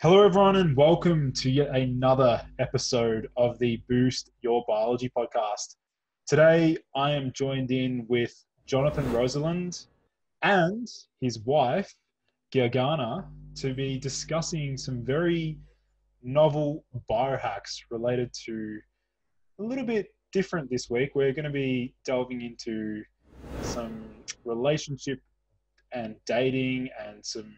Hello, everyone, and welcome to yet another episode of the Boost Your Biology podcast. Today, I am joined in with Jonathan Roseland and his wife, Gergana, to be discussing some very novel biohacks related to a little bit different this week. We're going to be delving into some relationship and dating and some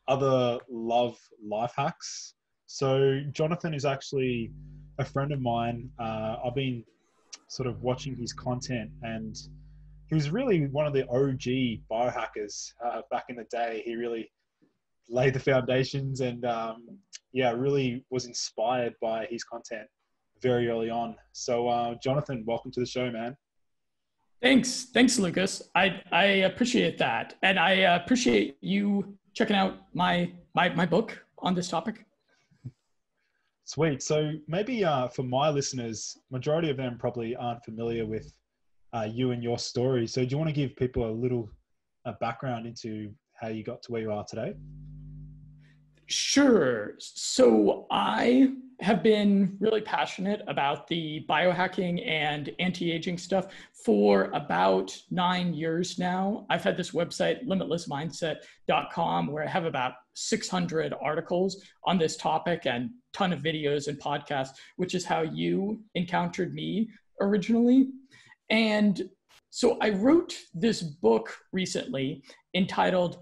other love life hacks. So Jonathan is actually a friend of mine. I've been sort of watching his content, and he was really one of the OG biohackers back in the day. He really laid the foundations, and really was inspired by his content very early on. So Jonathan, welcome to the show, man. Thanks, Lucas. I appreciate that, and I appreciate you checking out my book on this topic. Sweet. So maybe for my listeners, majority of them probably aren't familiar with you and your story. So do you want to give people a little background into how you got to where you are today? Sure. So I have been really passionate about the biohacking and anti-aging stuff for about 9 years now. I've had this website, limitlessmindset.com, where I have about 600 articles on this topic and a ton of videos and podcasts, which is how you encountered me originally. And so I wrote this book recently entitled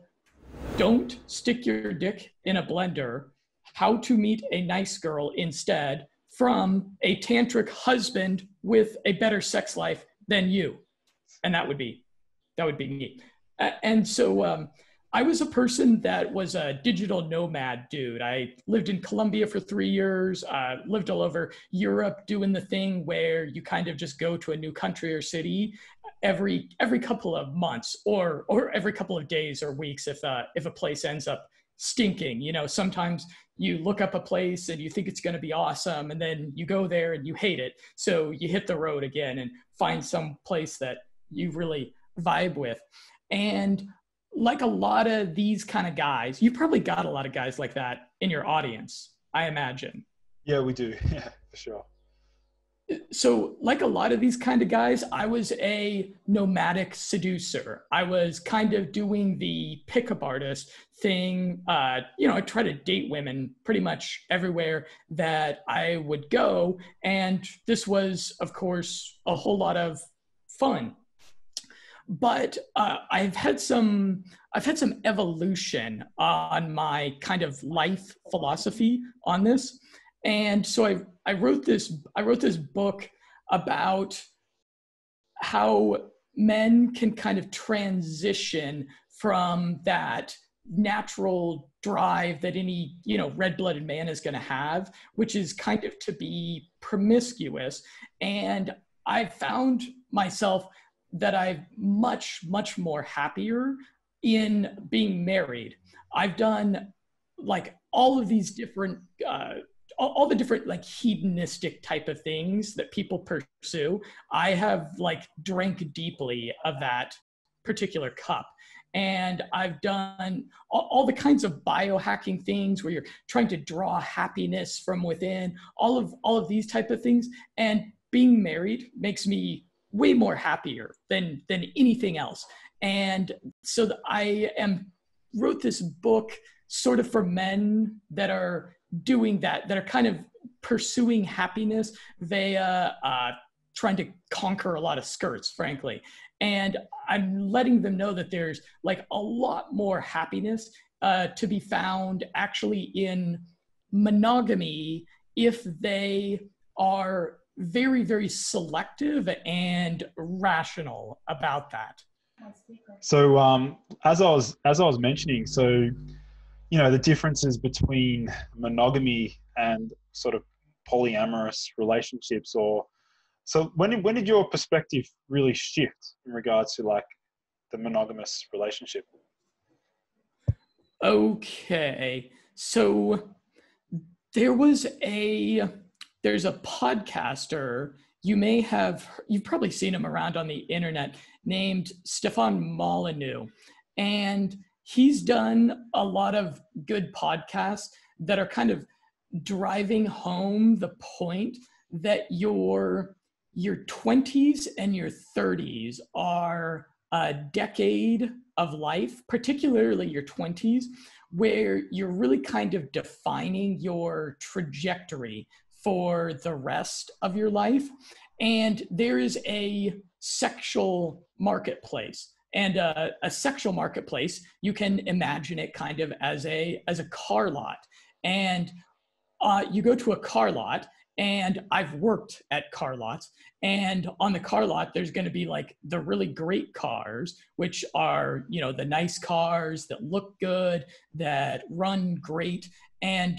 "Don't Stick Your Dick in a Blender, How to Meet a Nice Girl Instead from a Tantric Husband with a Better Sex Life Than You." And that would be me. And so I was a person that was a digital nomad dude. I lived in Colombia for 3 years, lived all over Europe doing the thing where you kind of just go to a new country or city every couple of months or every couple of days or weeks if a place ends up stinking. You know, sometimes you look up a place and you think it's going to be awesome, and then you go there and you hate it. So you hit the road again and find some place that you really vibe with. And like a lot of these kind of guys, you probably got a lot of guys like that in your audience, I imagine. Yeah, we do. Yeah, for sure. So like a lot of these kind of guys, I was a nomadic seducer. I was kind of doing the pickup artist thing. I try to date women pretty much everywhere that I would go. And this was, of course, a whole lot of fun. But I've had some evolution on my kind of life philosophy on this. And so I wrote this book about how men can kind of transition from that natural drive that any, red-blooded man is going to have, which is kind of to be promiscuous. And I found myself that I'm much, much more happier in being married. I've done like all of these different all the different like hedonistic type of things that people pursue. I have like drank deeply of that particular cup. And I've done all the kinds of biohacking things where you're trying to draw happiness from within, all of these type of things. And being married makes me way more happier than anything else. And so I wrote this book sort of for men that are doing that are kind of pursuing happiness via trying to conquer a lot of skirts, frankly. And I'm letting them know that there's like a lot more happiness to be found actually in monogamy if they are very, very selective and rational about that. So as I was mentioning, so the differences between monogamy and sort of polyamorous relationships, so when did your perspective really shift in regards to like the monogamous relationship? Okay, so there's a podcaster, you've probably seen him around on the internet, named Stefan Molyneux, and he's done a lot of good podcasts that are kind of driving home the point that your 20s and your 30s are a decade of life, particularly your 20s, where you're really kind of defining your trajectory for the rest of your life. And there is a sexual marketplace. And a sexual marketplace, you can imagine it kind of as a car lot. And you go to a car lot, and I've worked at car lots, and on the car lot, there's going to be like the really great cars, which are, you know, the nice cars that look good, that run great. And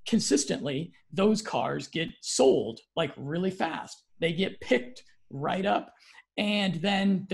consistently, those cars get sold like really fast. They get picked right up. And then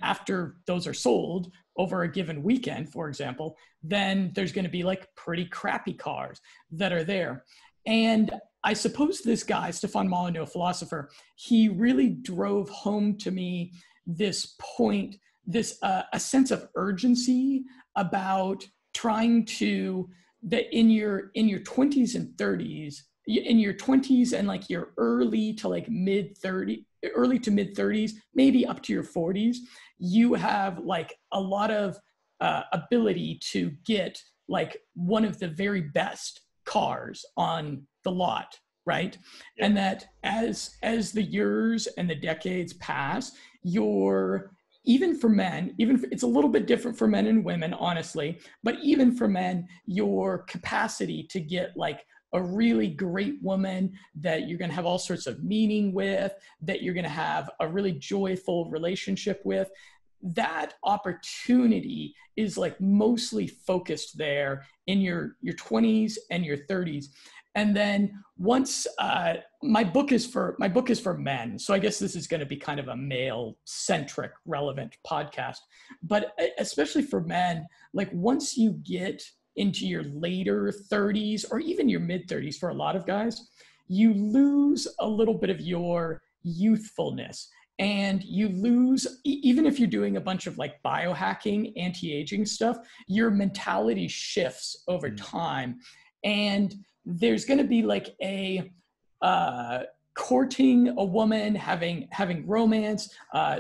after those are sold over a given weekend, for example, then there's going to be like pretty crappy cars that are there. And I suppose this guy, Stefan Molyneux, a philosopher, he really drove home to me this point, this a sense of urgency about trying to, that in your 20s and 30s, in your 20s and like your early to mid 30s, maybe up to your 40s, you have like a lot of ability to get like one of the very best cars on the lot, right? Yeah. And that as the years and the decades pass, even for men, it's a little bit different for men and women, honestly, but even for men, your capacity to get like a really great woman that you're going to have all sorts of meaning with, that you're going to have a really joyful relationship with, that opportunity is like mostly focused there in your 20s and your 30s. And then once my book is for men, so I guess this is going to be kind of a male centric relevant podcast, but especially for men, like once you get into your later 30s or even your mid 30s, for a lot of guys, you lose a little bit of your youthfulness. And you lose, even if you're doing a bunch of like biohacking, anti-aging stuff, your mentality shifts over time. And there's going to be like a courting a woman, having romance,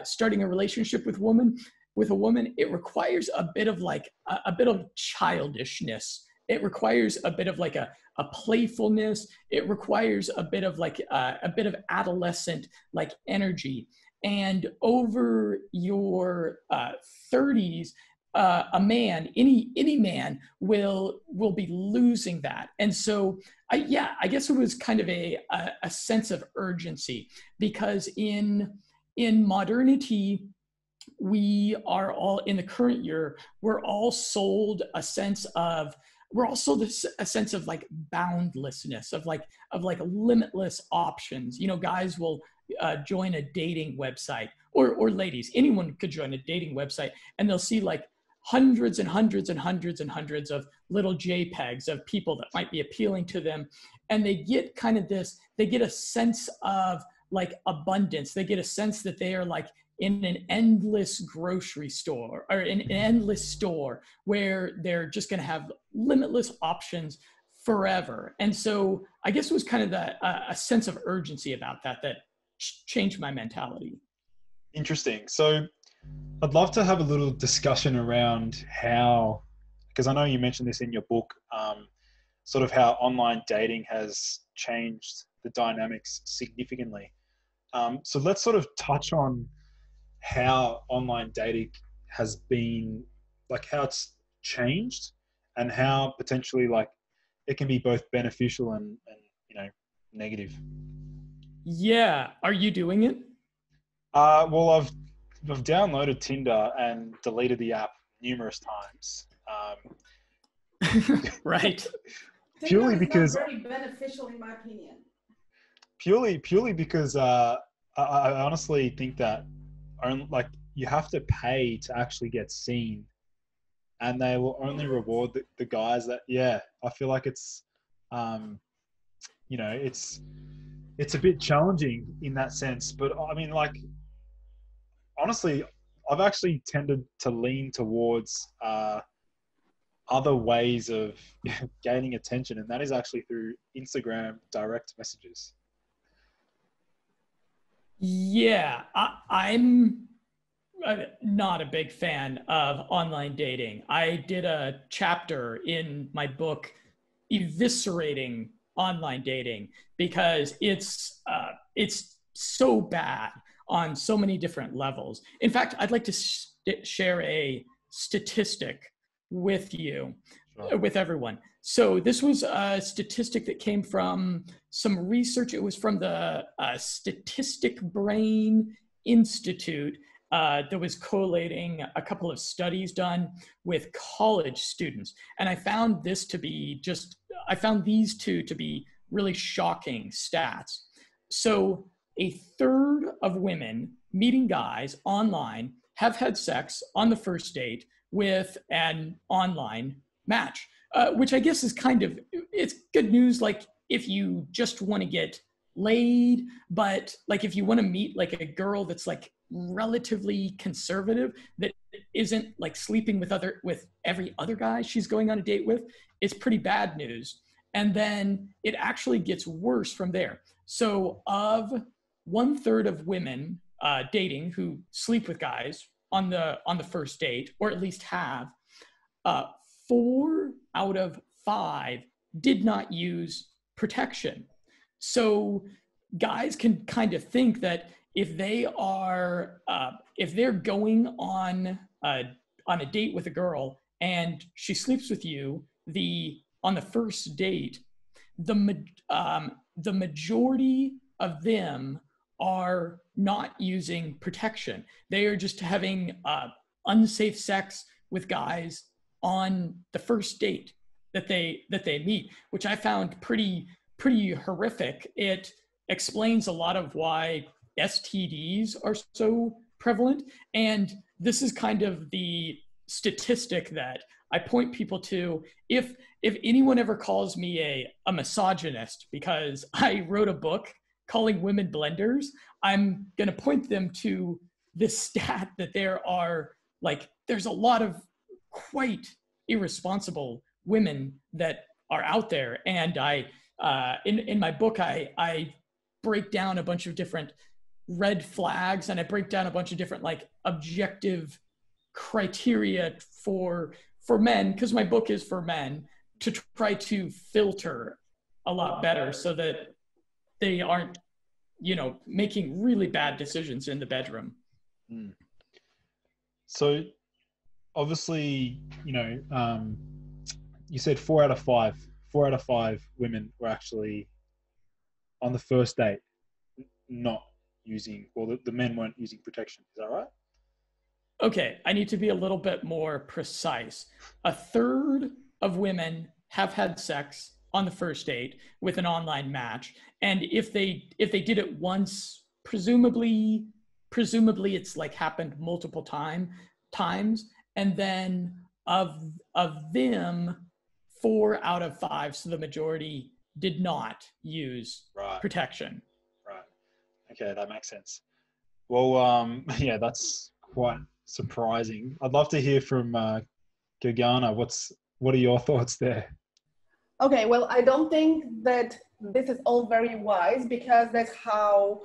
starting a relationship with a woman. It requires a bit of childishness. It requires a bit of like a playfulness. It requires a bit of adolescent like energy. And over your 30s, a man, any man will be losing that. And so, I guess it was kind of a sense of urgency, because in modernity, we are all, in the current year, we're all sold a sense of like boundlessness, of like limitless options. You know, guys will join a dating website, or ladies, anyone could join a dating website, and they'll see like hundreds and hundreds and hundreds and hundreds of little JPEGs of people that might be appealing to them. And they get they get a sense of like abundance. They get a sense that they are like in an endless grocery store, or in an endless store where they're just going to have limitless options forever. And so I guess it was kind of a sense of urgency about that changed my mentality. Interesting. So I'd love to have a little discussion around how, because I know you mentioned this in your book, sort of how online dating has changed the dynamics significantly. So let's sort of touch on how online dating has been, like how it's changed, and how potentially like it can be both beneficial and negative. Yeah. Are you doing it? Well, I've downloaded Tinder and deleted the app numerous times. Right. Purely because very beneficial, in my opinion. Purely because I honestly think that you have to pay to actually get seen, and they will only reward the guys that. Yeah, I feel like it's it's a bit challenging in that sense. But I mean, like, honestly, I've actually tended to lean towards other ways of gaining attention, and that is actually through Instagram direct messages. Yeah, I'm not a big fan of online dating. I did a chapter in my book eviscerating online dating because it's so bad on so many different levels. In fact, I'd like to share a statistic with you, Sure. with everyone. So this was a statistic that came from some research. It was from the Statistic Brain Institute that was collating a couple of studies done with college students. And I found these two to be really shocking stats. So a third of women meeting guys online have had sex on the first date with an online match, which I guess is it's good news. Like if you just want to get laid, but like if you want to meet like a girl that's like relatively conservative, that isn't like sleeping with every other guy she's going on a date with, it's pretty bad news. And then it actually gets worse from there. So of 1/3 of women dating who sleep with guys on the first date, or at least have, 4 out of 5 did not use protection. So guys can kind of think that if they're going on a date with a girl and she sleeps with you on the first date, the majority of them are not using protection. They are just having unsafe sex with guys on the first date that they meet, which I found pretty horrific. It explains a lot of why STDs are so prevalent, and this is kind of the statistic that I point people to. If anyone ever calls me a misogynist because I wrote a book calling women blenders, I'm going to point them to this stat that there's a lot of quite irresponsible women that are out there. And in my book, I break down a bunch of different red flags, and I break down a bunch of different like objective criteria for men, because my book is for men, to try to filter a lot better so that they aren't, making really bad decisions in the bedroom. Mm. So obviously, you said 4 out of 5 women were actually on the first date not using, well, the men weren't using protection. Is that right? Okay, I need to be a little bit more precise. 1/3 of women have had sex on the first date with an online match, and if they did it once, presumably it's like happened multiple times, and then of them, 4 out of 5, so the majority, did not use protection. Right. Okay, that makes sense. Well, yeah, that's quite surprising. I'd love to hear from Gergana. What are your thoughts there? Okay, well, I don't think that this is all very wise, because that's how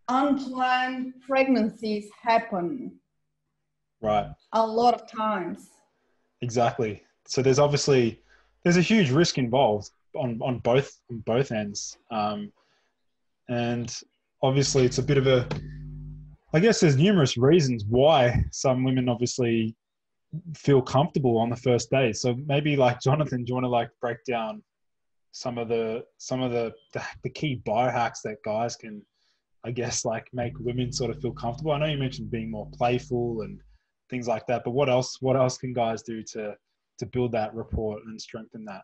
unplanned pregnancies happen. Right. A lot of times. Exactly. So there's a huge risk involved on both ends, and obviously it's a bit of a, I guess there's numerous reasons why some women obviously feel comfortable on the first date. So maybe like Jonathan, do you want to like break down some of the key biohacks that guys can, I guess, like make women sort of feel comfortable? I know you mentioned being more playful and things like that, but what else can guys do to build that rapport and strengthen that?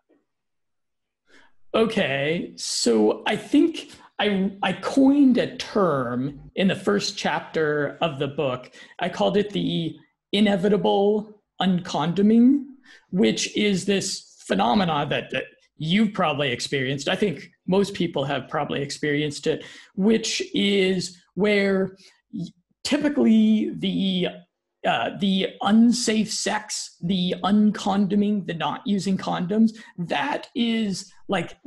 Okay, so I think I coined a term in the first chapter of the book. I called it the inevitable uncondoming, which is this phenomena that you've probably experienced. I think most people have probably experienced it, which is where typically the the unsafe sex, the uncondoming, the not using condoms, that is like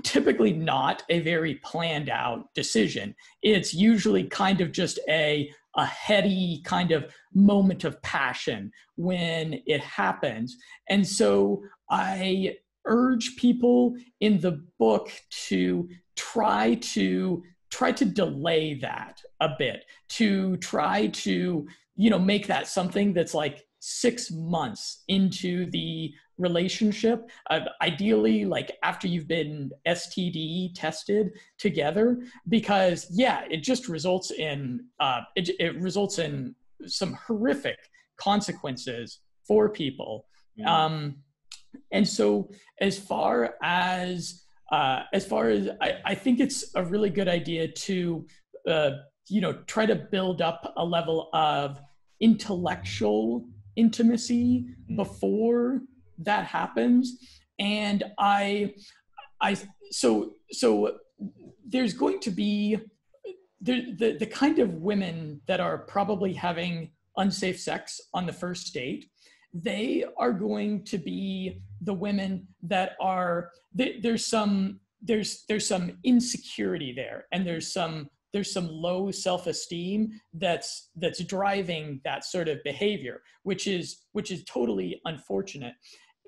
typically not a very planned out decision. It's usually kind of just a heady kind of moment of passion when it happens. And so I urge people in the book to try to delay that a bit, to try to, make that something that's like 6 months into the relationship, ideally like after you've been STD tested together, because it just results in it results in some horrific consequences for people. And so as far as I think it's a really good idea to try to build up a level of intellectual intimacy before that happens. And so there's going to be the kind of women that are probably having unsafe sex on the first date. They are going to be the women that are there's some insecurity there, and there's some low self-esteem that's driving that sort of behavior, which is totally unfortunate.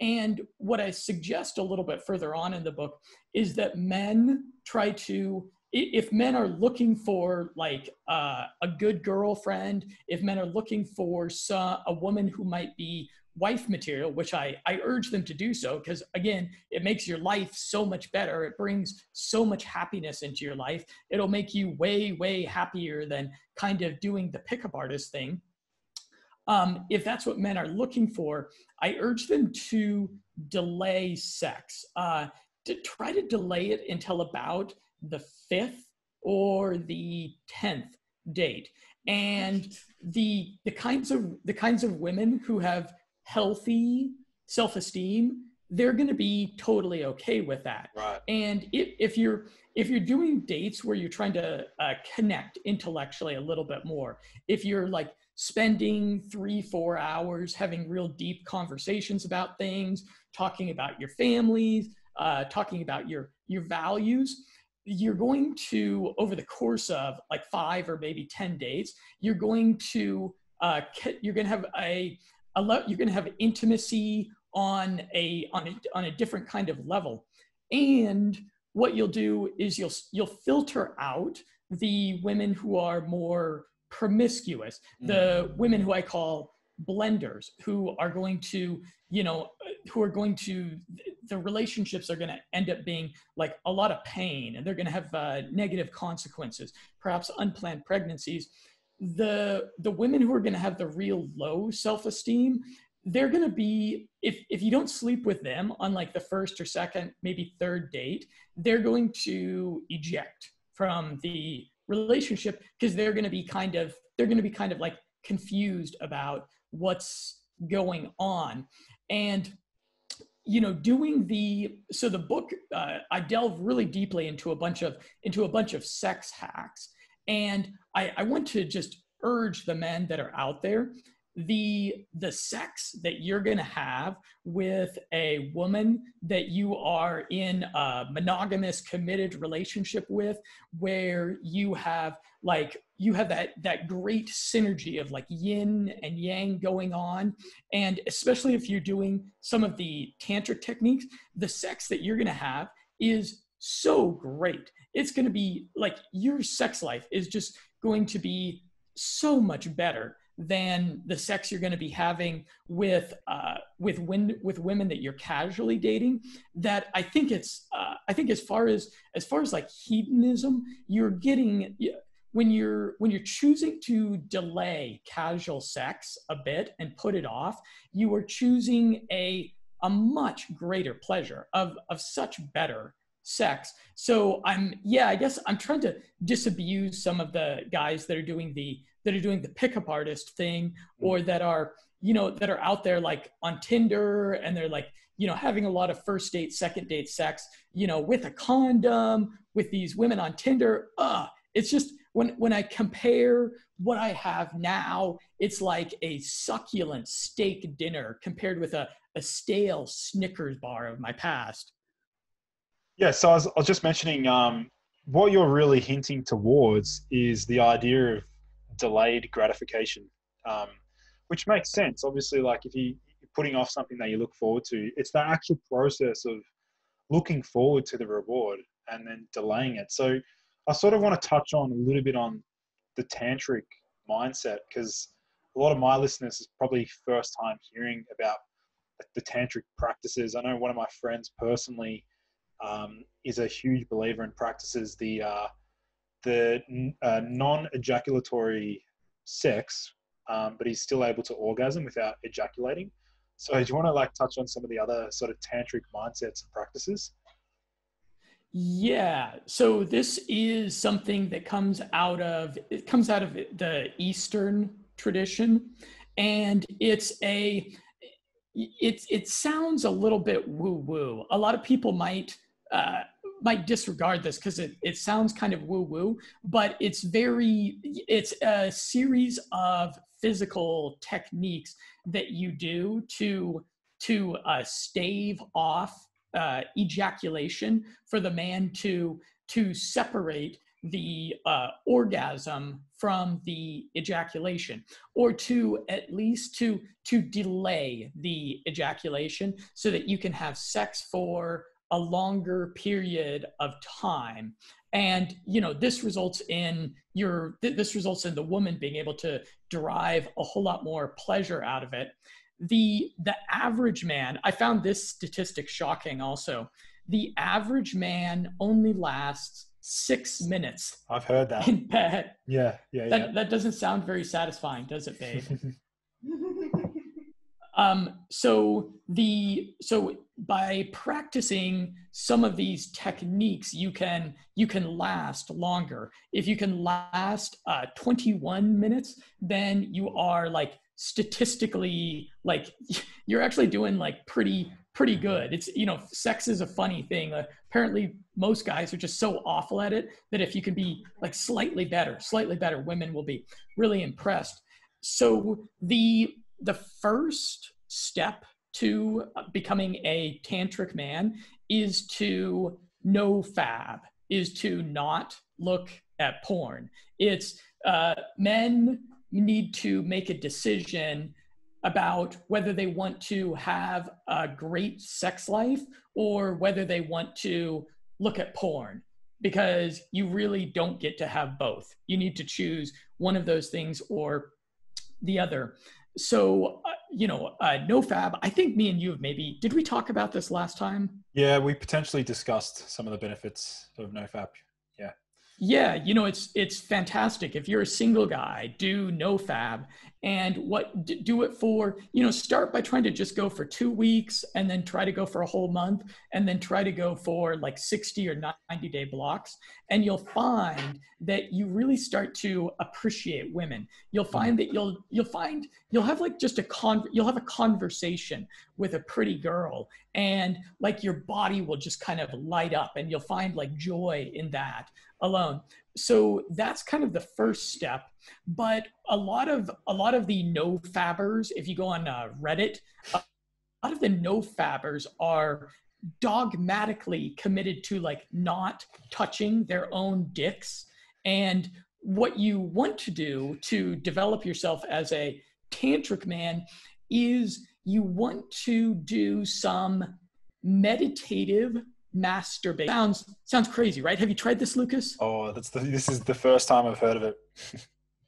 And what I suggest a little bit further on in the book is that men try to, if men are looking for like a good girlfriend, if men are looking for a woman who might be wife material, which I urge them to do so, because again, it makes your life so much better. It brings so much happiness into your life. It'll make you way, way happier than kind of doing the pickup artist thing. If that's what men are looking for, I urge them to delay sex, to try to delay it until about the 5th or the 10th date. And the kinds of women who have healthy self-esteem, they're going to be totally okay with that. Right. And if you're doing dates where you're trying to connect intellectually a little bit more, if you're like spending 3-4 hours having real deep conversations about things, talking about your families, talking about your values, you're going to, over the course of like 5 or maybe 10 dates, you're going to have intimacy on a different kind of level. And what you'll do is you'll filter out the women who are more promiscuous, the women who I call blenders, who are going to, the relationships are going to end up being like a lot of pain, and they're going to have negative consequences, perhaps unplanned pregnancies. The women who are going to have the real low self-esteem, they're going to be, if you don't sleep with them on like the first or second, maybe third date, they're going to eject from the relationship, because they're going to be kind of like confused about what's going on. And so the book, I delve really deeply into a bunch of sex hacks. And I want to just urge the men that are out there, the sex that you're going to have with a woman that you are in a monogamous, committed relationship with, where you have that great synergy of like yin and yang going on. And especially if you're doing some of the tantric techniques, the sex that you're going to have is so great. It's going to be like, your sex life is just going to be so much better than the sex you're going to be having with women that you're casually dating. That I think as far as like hedonism, you're getting, when you're choosing to delay casual sex a bit and put it off, you are choosing a much greater pleasure of such better sex. So I guess I'm trying to disabuse some of the guys that are doing the pickup artist thing, or that are out there like on Tinder, and they're like, having a lot of first date, second date sex, with a condom with these women on Tinder. It's just, when I compare what I have now, it's like a succulent steak dinner compared with a stale Snickers bar of my past. Yeah, so I was just mentioning what you're really hinting towards is the idea of delayed gratification, um, which makes sense. Obviously, like if you're putting off something that you look forward to, it's the actual process of looking forward to the reward and then delaying it. So I sort of want to touch on a little bit on the tantric mindset, because a lot of my listeners is probably first time hearing about the tantric practices. I know one of my friends personally is a huge believer and practices the non-ejaculatory sex, but he's still able to orgasm without ejaculating. So do you want to like touch on some of the other sort of tantric mindsets and practices? Yeah, so this is something that comes out of the Eastern tradition, and it sounds a little bit woo-woo. A lot of people might disregard this because it sounds kind of woo-woo, but it's a series of physical techniques that you do to stave off ejaculation, for the man to separate the orgasm from the ejaculation, or to at least to delay the ejaculation so that you can have sex for a longer period of time. And this results in the woman being able to derive a whole lot more pleasure out of it. The average man, I found this statistic shocking also. The average man only lasts 6 minutes. I've heard that. In bed. Yeah. That doesn't sound very satisfying, does it, babe? So by practicing some of these techniques, you can last longer. If you can last 21 minutes, then you are like statistically, like you're actually doing like pretty good. It's, sex is a funny thing. Apparently most guys are just so awful at it that if you can be like slightly better, women will be really impressed. So the first step to becoming a tantric man is to no fab, is to not look at porn. It's men need to make a decision about whether they want to have a great sex life or whether they want to look at porn, because you really don't get to have both. You need to choose one of those things or the other. So, no fab, I think me and you did we talk about this last time? Yeah, we potentially discussed some of the benefits of no fab. Yeah. Yeah, it's fantastic. If you're a single guy, do no fab, and do it for, start by trying to just go for 2 weeks, and then try to go for a whole month, and then try to go for like 60 or 90-day blocks. And you'll find that you really start to appreciate women. You'll find that you'll have like just you'll have a conversation with a pretty girl, and like your body will just kind of light up, and you'll find like joy in that alone. So that's kind of the first step. But a lot of the no fabbers, if you go on Reddit, a lot of the no fabbers are dogmatically committed to like not touching their own dicks. And what you want to do to develop yourself as a tantric man is you want to do some meditative masturbation. Sounds crazy, right? Have you tried this, Lucas? Oh, this is the first time I've heard of it.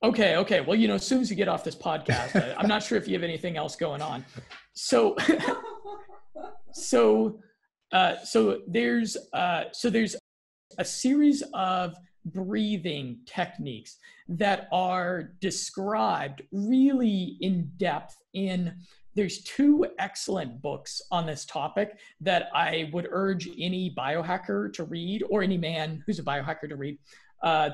Okay. Well, as soon as you get off this podcast, I'm not sure if you have anything else going on. So there's a series of breathing techniques that are described really in depth there's 2 excellent books on this topic that I would urge any biohacker to read, or any man who's a biohacker to read.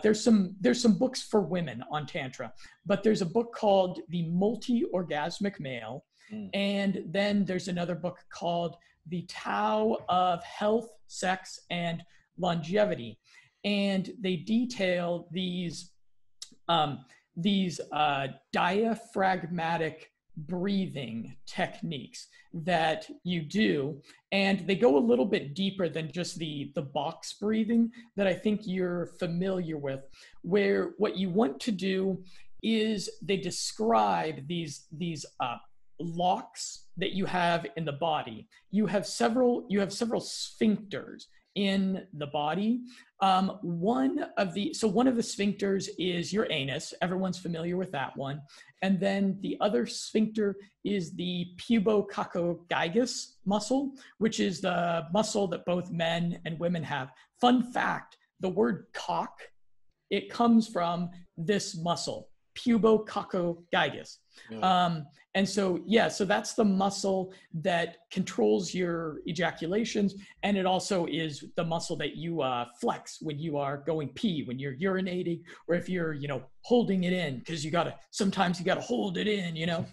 There's some books for women on Tantra, but there's a book called The Multi-Orgasmic Male. And then there's another book called The Tao of Health, Sex, and Longevity. And they detail these these diaphragmatic breathing techniques that you do, and they go a little bit deeper than just the box breathing that I think you're familiar with, where what you want to do is they describe these locks that you have in the body. You have several sphincters in the body. One of the sphincters is your anus. Everyone's familiar with that one. And then the other sphincter is the pubococcygeus muscle, which is the muscle that both men and women have. Fun fact, the word cock, it comes from this muscle, pubococcygeus. Yeah. And so, so that's the muscle that controls your ejaculations. And it also is the muscle that you flex when you are going pee, when you're urinating, or if you're, holding it in, because sometimes you got to hold it in,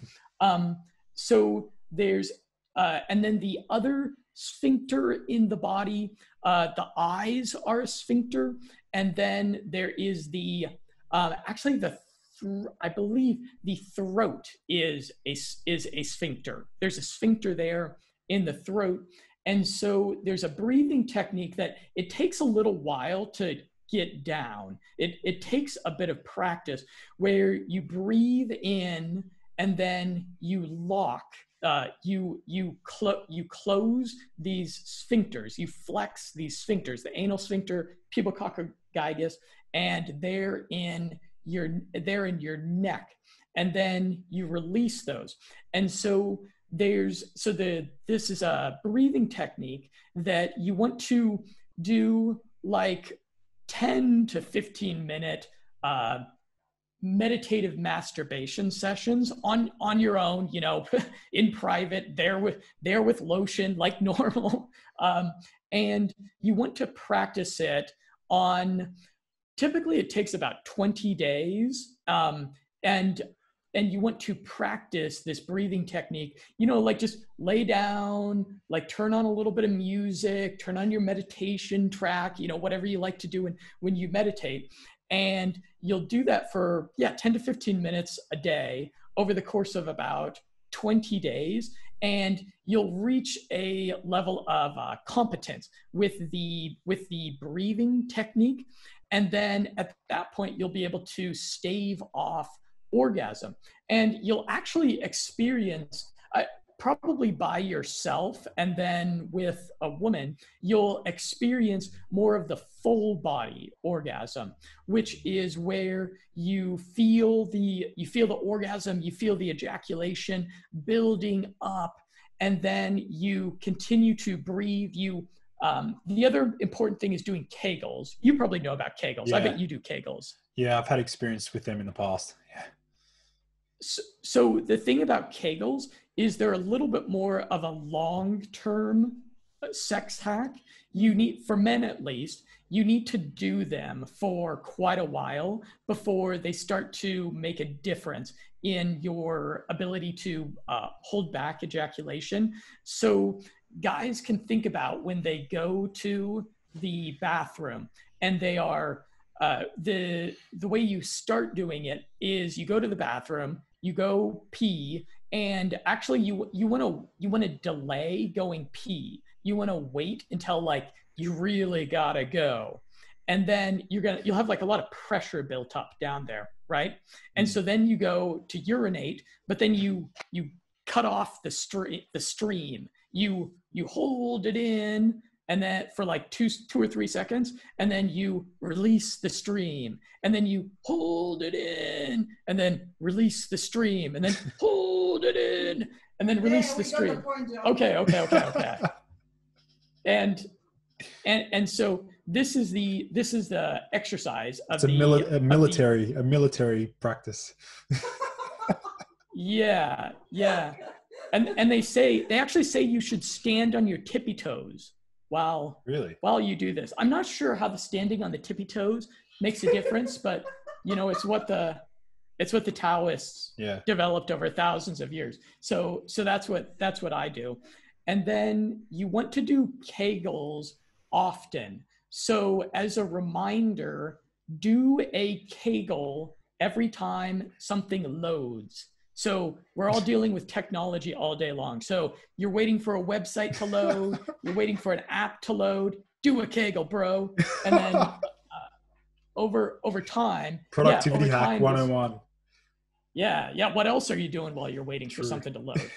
So there's, and then the other sphincter in the body, the eyes are a sphincter. And then there is I believe the throat is a sphincter. There's a sphincter there in the throat. And so there's a breathing technique that it takes a little while to get down. It takes a bit of practice where you breathe in and then you lock, you close these sphincters, you flex these sphincters, the anal sphincter, pubococcygeus, and they're in your neck, and then you release those. And so this is a breathing technique that you want to do like 10 to 15 minute meditative masturbation sessions on your own, in private, there with lotion like normal. And you want to practice it on, typically it takes about 20 days. And you want to practice this breathing technique, like just lay down, like turn on a little bit of music, turn on your meditation track, whatever you like to do when you meditate. And you'll do that for 10 to 15 minutes a day over the course of about 20 days. And you'll reach a level of competence with the breathing technique. And then at that point, you'll be able to stave off orgasm. And you'll actually experience, probably by yourself and then with a woman, you'll experience more of the full body orgasm, which is where you feel the orgasm, you feel the ejaculation building up, and then you continue to breathe. The other important thing is doing Kegels. You probably know about Kegels. Yeah. I bet you do Kegels. Yeah, I've had experience with them in the past. Yeah. So the thing about Kegels is they're a little bit more of a long-term sex hack. You need, for men at least, you need to do them for quite a while before they start to make a difference in your ability to hold back ejaculation. So guys can think about when they go to the bathroom and they are, the way you start doing it is you go to the bathroom, you go pee, and actually you want to delay going pee. You want to wait until like you really gotta go, and then you'll have like a lot of pressure built up down there, right? And so then you go to urinate, but then you cut off the stream. You hold it in, and then for like two or 3 seconds, and then you release the stream, and then you hold it in, and then release the stream, and then hold it in, and then release the stream. Okay. And so this is the exercise of a military practice. Yeah. And they actually say you should stand on your tippy toes while you do this. I'm not sure how the standing on the tippy toes makes a difference, but it's what the Taoists developed over thousands of years. So that's what I do. And then you want to do Kegels often. So as a reminder, do a Kegel every time something loads. So we're all dealing with technology all day long. So you're waiting for a website to load, you're waiting for an app to load, do a Kegel, bro. And then over time, Productivity over hack time, 101. what else are you doing while you're waiting for something to load?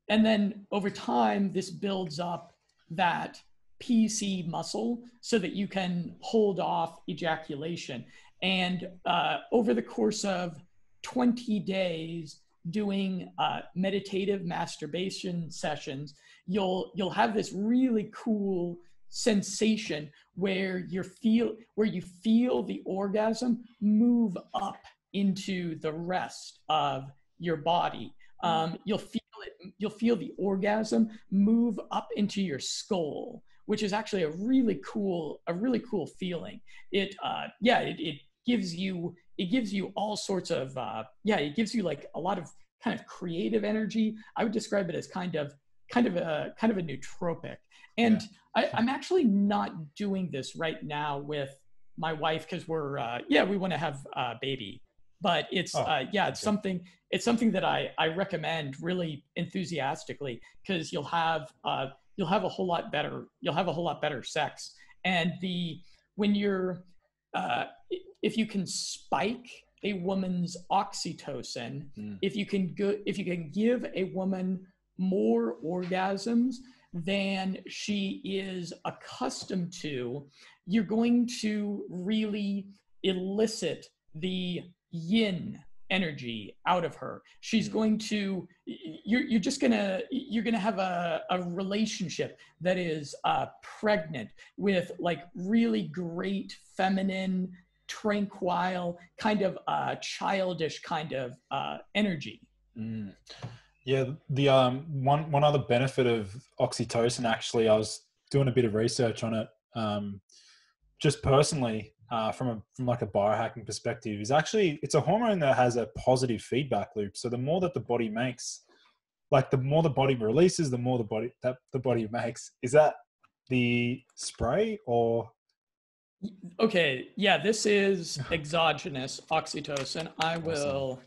And then over time, this builds up that PC muscle so that you can hold off ejaculation. And over the course of 20 days doing meditative masturbation sessions, you'll have this really cool sensation where you feel the orgasm move up into the rest of your body. You'll feel the orgasm move up into your skull, which is actually a really cool feeling. It gives you all sorts of it gives you like a lot of kind of creative energy. I would describe it as kind of a nootropic. And I'm actually not doing this right now with my wife because we want to have a baby. But it's something that I recommend really enthusiastically, because you'll have a whole lot better sex. And when you're if you can spike a woman's oxytocin, if you can give a woman more orgasms than she is accustomed to, you're going to really elicit the yin energy out of her. She's going to, you're gonna have a relationship that is pregnant with like really great feminine, tranquil, kind of childish kind of energy. Yeah, the one other benefit of oxytocin, actually, I was doing a bit of research on it, just personally, from like a biohacking perspective, is actually it's a hormone that has a positive feedback loop. So the more that the body makes, like the more the body releases, the more the body makes. Is that the spray or? Okay, yeah, this is exogenous oxytocin. I will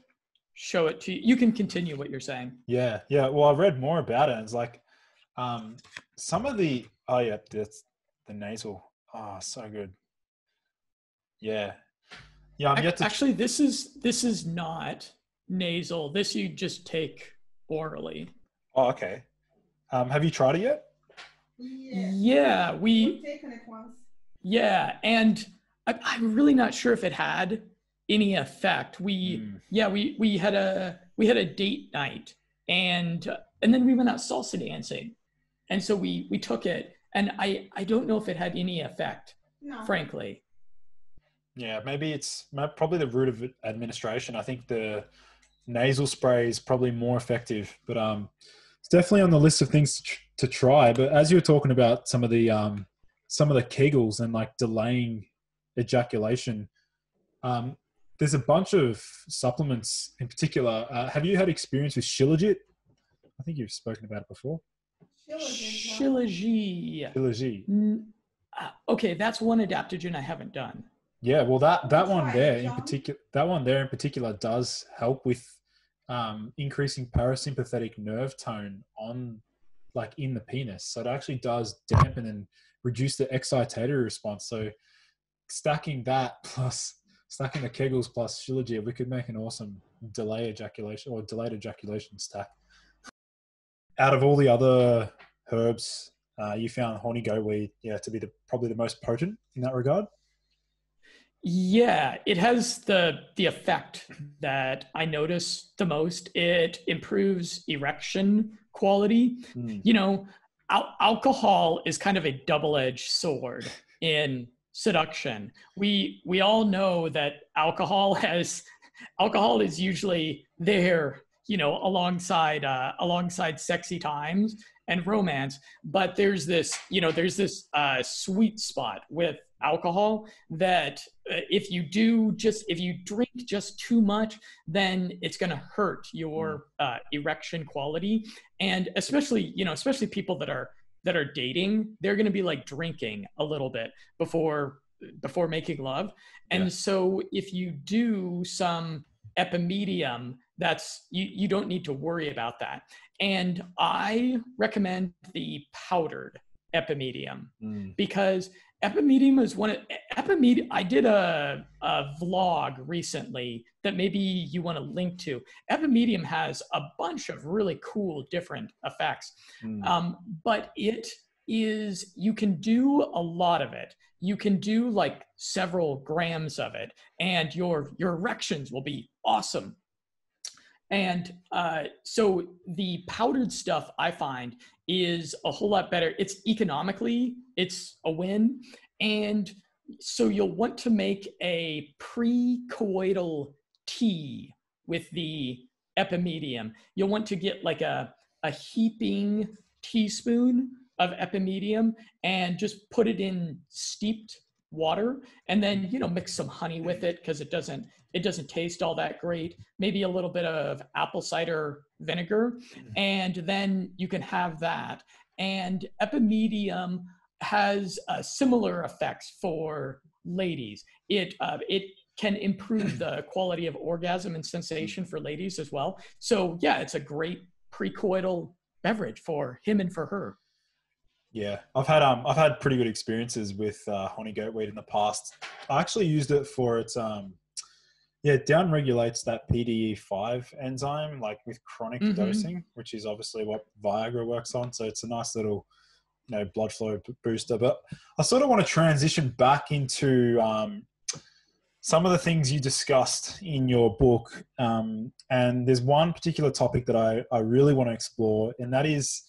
show it to you. You can continue what you're saying. Yeah. Well, I read more about it. And it's like some of the that's the nasal. Oh, so good. Yeah. I'm yet to actually this is not nasal. This you just take orally. Oh, okay. Have you tried it yet? Yeah, we've taken it once. Yeah, and I'm really not sure if it had any effect. We had a date night, and then we went out salsa dancing, and so we took it, and I don't know if it had any effect, frankly. Yeah, maybe it's probably the route of administration. I think the nasal spray is probably more effective, but it's definitely on the list of things to try. But as you were talking about some of the Kegels and like delaying ejaculation, there's a bunch of supplements in particular. Have you had experience with Shilajit? I think you've spoken about it before. Shilajit. Okay, that's one adaptogen I haven't done. Yeah, well, that one there in particular does help with increasing parasympathetic nerve tone in the penis. So it actually does dampen and reduce the excitatory response. So stacking the Kegels plus Shilajit, we could make an awesome delayed ejaculation stack. Out of all the other herbs, you found horny goat weed, to be probably the most potent in that regard. Yeah, it has the effect that I notice the most. It improves erection quality. You know, alcohol is kind of a double-edged sword in seduction. We all know that alcohol is usually there, alongside sexy times and romance, but there's this sweet spot with alcohol that if you drink just too much, then it's going to hurt your erection quality. And especially people that are dating, they're going to be like drinking a little bit before before making love. And so if you do some epimedium, you don't need to worry about that. And I recommend the powdered epimedium because epimedium is I did a vlog recently that maybe you want to link to. Epimedium has a bunch of really cool different effects, but you can do a lot of it. You can do like several grams of it, and your erections will be awesome. And so the powdered stuff I find is a whole lot better. It's economically, it's a win. And so you'll want to make a pre-coital tea with the epimedium. You'll want to get like a heaping teaspoon of epimedium and just put it in steeped water, and then mix some honey with it because it doesn't taste all that great. Maybe a little bit of apple cider vinegar, and then you can have that. And epimedium has similar effects for ladies. It can improve the quality of orgasm and sensation for ladies as well. So yeah, it's a great precoital beverage for him and for her. Yeah, I've had pretty good experiences with honey goatweed in the past. I actually used it for its it down regulates that PDE5 enzyme, like with chronic dosing, which is obviously what Viagra works on. So it's a nice little blood flow booster. But I sort of want to transition back into some of the things you discussed in your book, and there's one particular topic that I really want to explore, and that is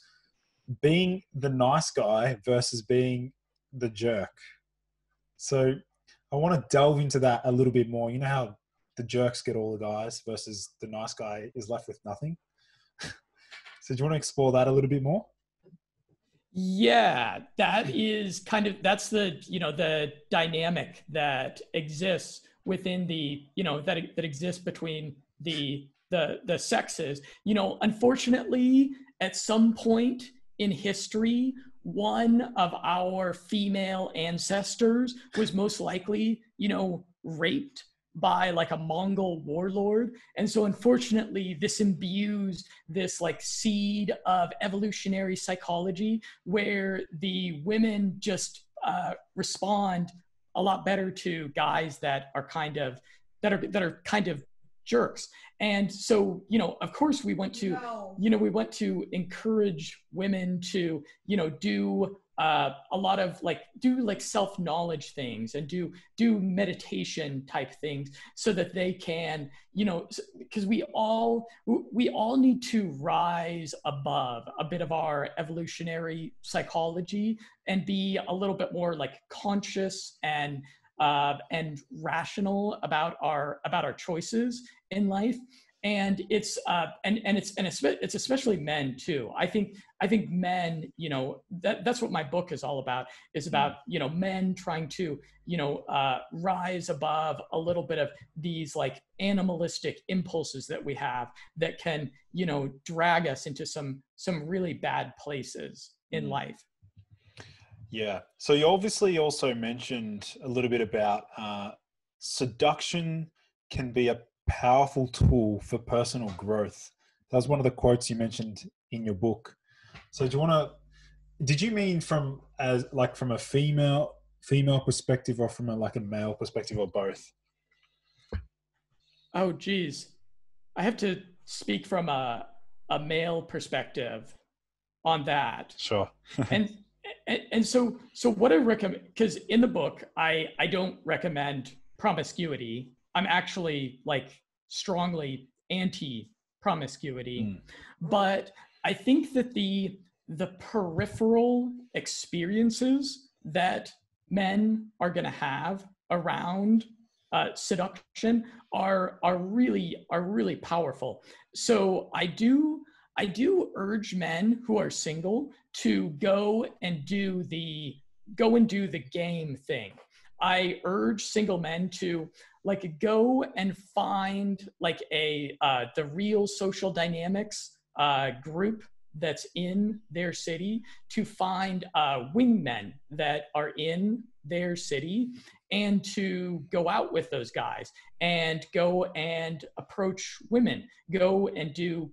being the nice guy versus being the jerk. So I want to delve into that a little bit more. You know how the jerks get all the guys versus the nice guy is left with nothing? So do you want to explore that a little bit more? Yeah, that's the dynamic that exists within that exists between the sexes. Unfortunately, at some point in history, one of our female ancestors was most likely, raped by like a Mongol warlord. And so unfortunately, this imbues this like seed of evolutionary psychology where the women just respond a lot better to guys that are kind of jerks. And so, of course we want to encourage women to, do a lot of do self-knowledge things and do meditation type things so that they can, because we all need to rise above a bit of our evolutionary psychology and be a little bit more like conscious and rational about our choices in life. And it's especially men too. I think men, that's what my book is all about, is about, men trying to, rise above a little bit of these like animalistic impulses that we have that can, drag us into some really bad places in life. Yeah. So you obviously also mentioned a little bit about seduction can be a powerful tool for personal growth. That was one of the quotes you mentioned in your book. So did you mean from a female perspective or from a male perspective, or both? Oh, geez. I have to speak from a male perspective on that. Sure. And so what I recommend, because in the book, I don't recommend promiscuity. I'm actually strongly anti-promiscuity, but I think that the peripheral experiences that men are going to have around seduction are really powerful. So I do urge men who are single to go and do the game thing. I urge single men to go and find the real social dynamics group that's in their city, to find wingmen that are in their city, and to go out with those guys and go and approach women, go and do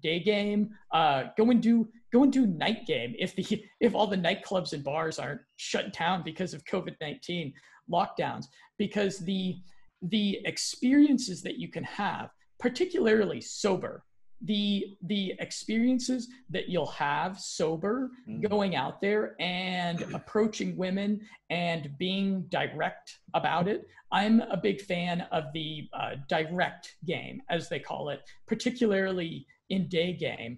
day game, go and do night game if all the nightclubs and bars aren't shut down because of COVID-19 lockdowns. Because the experiences that you can have, particularly sober, the experiences that you'll have sober, going out there and approaching women and being direct about it. I'm a big fan of the direct game, as they call it, particularly in day game.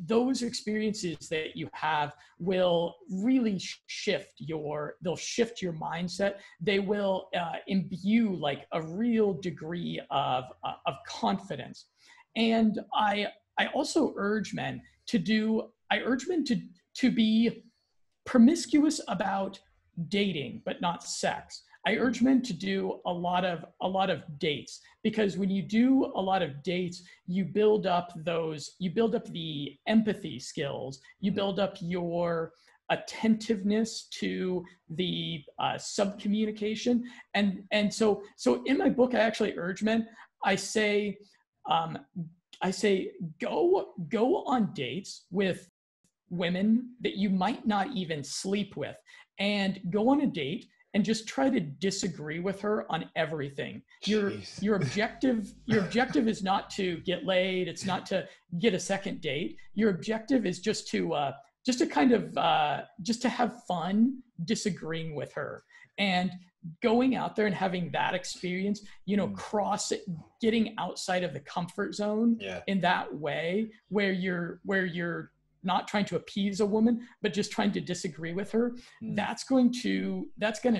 Those experiences that you have will really shift your mindset. They will imbue like a real degree of confidence. And I also urge men to be promiscuous about dating, but not sex. I urge men to do a lot of dates, because when you do a lot of dates, you build up the empathy skills, you build up your attentiveness to the subcommunication. And so in my book, I actually urge men, I say go on dates with women that you might not even sleep with, and go on a date and just try to disagree with her on everything. Your objective is not to get laid. It's not to get a second date. Your objective is just to have fun disagreeing with her, and going out there and having that experience, getting outside of the comfort zone in that way, where you're not trying to appease a woman, but just trying to disagree with her. That's going to